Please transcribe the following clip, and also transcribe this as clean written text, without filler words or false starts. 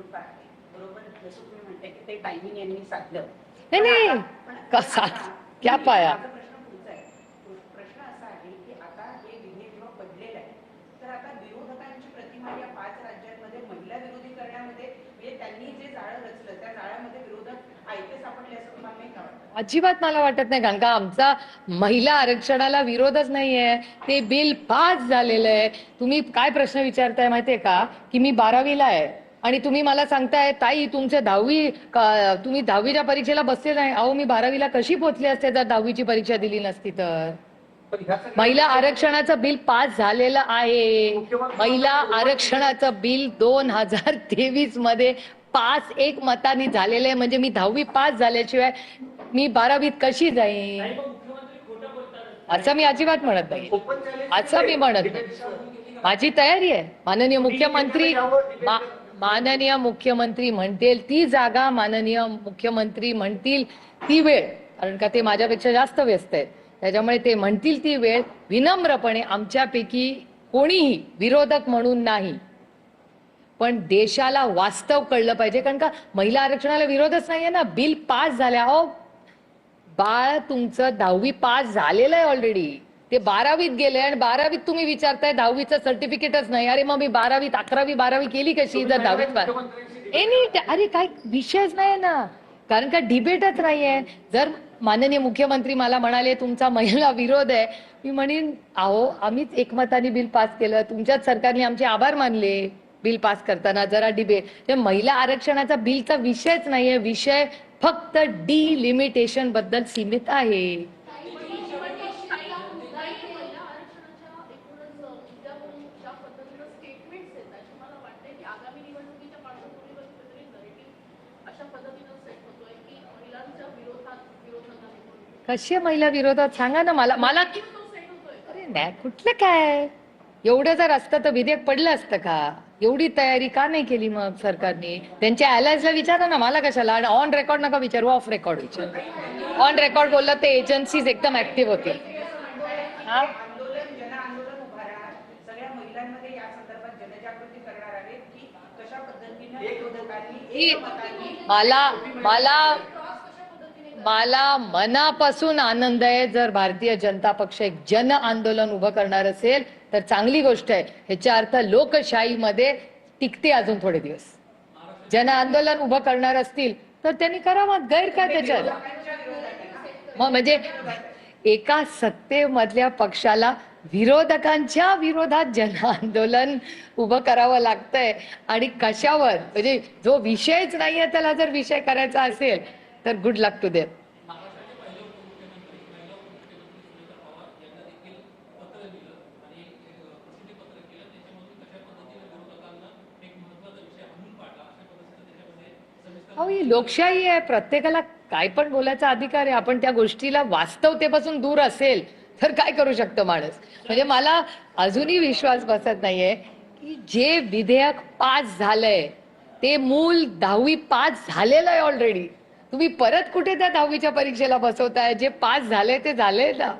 स्वरूप आहे. बरोबर जसं तुम्ही म्हणते की ते टायमिंग यांनी साधलं. नाही नाही कसा क्या पाया. माझा प्रश्न पुढचा आहे. प्रश्न असा आहे की आता हे विधेयक जेव्हा पडलेलं आहे तर आता विरोधकांची प्रतिमा या 5 राज्यांमध्ये महिला विरोधी करण्यामध्ये म्हणजे त्यांनी जे जाळं रचलं त्या जाळ्यामध्ये विरोधक आयते सापडले असं तुम्हाला नाही का वाटतं? अजिबात मला वाटत नाही, कारण का आमचा महिला आरक्षणाला विरोधच नाहीये. ते बिल पास झालेलं आहे. तुम्ही काय प्रश्न विचारताय माहितीये का, की मी 12वीला आहे आणि तुम्ही मला सांगताय ताई तुमचे 10वी तुम्ही 10वीच्या परीक्षेला बसले नाही. अहो मी 12वीला कशी पोहोचले असते जर 10वीची परीक्षा दिली नसती तर. महिला आरक्षणाचं बिल पास झालेलं आहे. महिला आरक्षणाचं बिल 2023 मध्ये पास एक मताने झालेलं आहे. म्हणजे मी 10वी पास झाल्याशिवाय मी 12वीत कशी जाईन असं मी अजिबात म्हणत नाही. असं मी म्हणत नाही. माझी तयारी आहे. माननीय मुख्यमंत्री म्हणतील ती जागा, माननीय मुख्यमंत्री म्हणतील ती वेळ, कारण का ते माझ्यापेक्षा जास्त व्यस्त आहेत. त्याच्यामुळे ते म्हणतील ती वेळ विनम्रपणे, आमच्यापैकी कोणीही विरोधक म्हणून नाही, पण देशाला वास्तव कळलं पाहिजे. कारण का महिला आरक्षणाला विरोधच नाहीये ना. बिल पास झाल्या. अहो बाळ तुमचं 10वी पास झालेलं आहे ऑलरेडी. ते 12वीत गेले आणि 12वीत तुम्ही विचारताय 10वीचं सर्टिफिकेटच नाही. अरे मग मी 12वीत 11वी 12वी केली कशी जर 10वीत पास. अरे काय विषयच नाही ना, कारण का डिबेटच नाहीये. जर माननीय मुख्यमंत्री मला म्हणाले तुमचा महिला विरोध आहे, मी म्हणेन अहो आम्हीच एकमताने बिल पास केलं, तुमच्याच सरकारने आमचे आभार मानले बिल पास करताना. जरा डिबेट. महिला आरक्षणाचा बिलचा विषयच नाहीये. विषय फक्त डिलिमिटेशन बद्दल सीमित आहे. कशी महिला विरोधात सांगा ना मला. अरे नाही कुठलं काय, एवढं जर असतं तर विधेयक पडलं असतं का. एवढी तयारी का नाही केली मग सरकारने. त्यांच्या अलायन्सला विचारा ना, मला कशाला. ऑन रेकॉर्ड नका विचारू, ऑफ रेकॉर्ड विचार. ऑन रेकॉर्ड बोललं ते एजन्सीज एकदम ऍक्टिव्ह होतील. सगळ्या महिलांमध्ये या संदर्भात जनजागृती करणार आहेत की कशा पद्धतीने मला मनापासून आनंद आहे जर भारतीय जनता पक्ष एक जन आंदोलन उभं करणार असेल तर चांगली गोष्ट आहे. ह्याचा अर्थ लोकशाहीमध्ये टिकते अजून थोडे दिवस. जन आंदोलन उभं करणार असतील तर त्यांनी करावं, गैर काय त्याच्यात. मग म्हणजे एका सत्तेमधल्या पक्षाला विरोधकांच्या विरोधात जन आंदोलन उभं करावं लागतंय आणि कशावर. म्हणजे जो विषयच नाहीये त्याला जर विषय करायचा असेल तर गुड लक टू देम. हो ही लोकशाही आहे. प्रत्येकाला काय पण बोलायचा अधिकार आहे. आपण त्या गोष्टीला वास्तवतेपासून दूर असेल तर काय करू शकतो माणूस. म्हणजे मला अजूनही विश्वास बसत नाहीये की जे विधेयक पास झालंय ते मूल 10वी पास झालेलं आहे ऑलरेडी. तुम्ही परत कुठे त्या 10वीच्या परीक्षेला बसवताय. जे पास झाले ते झाले ना.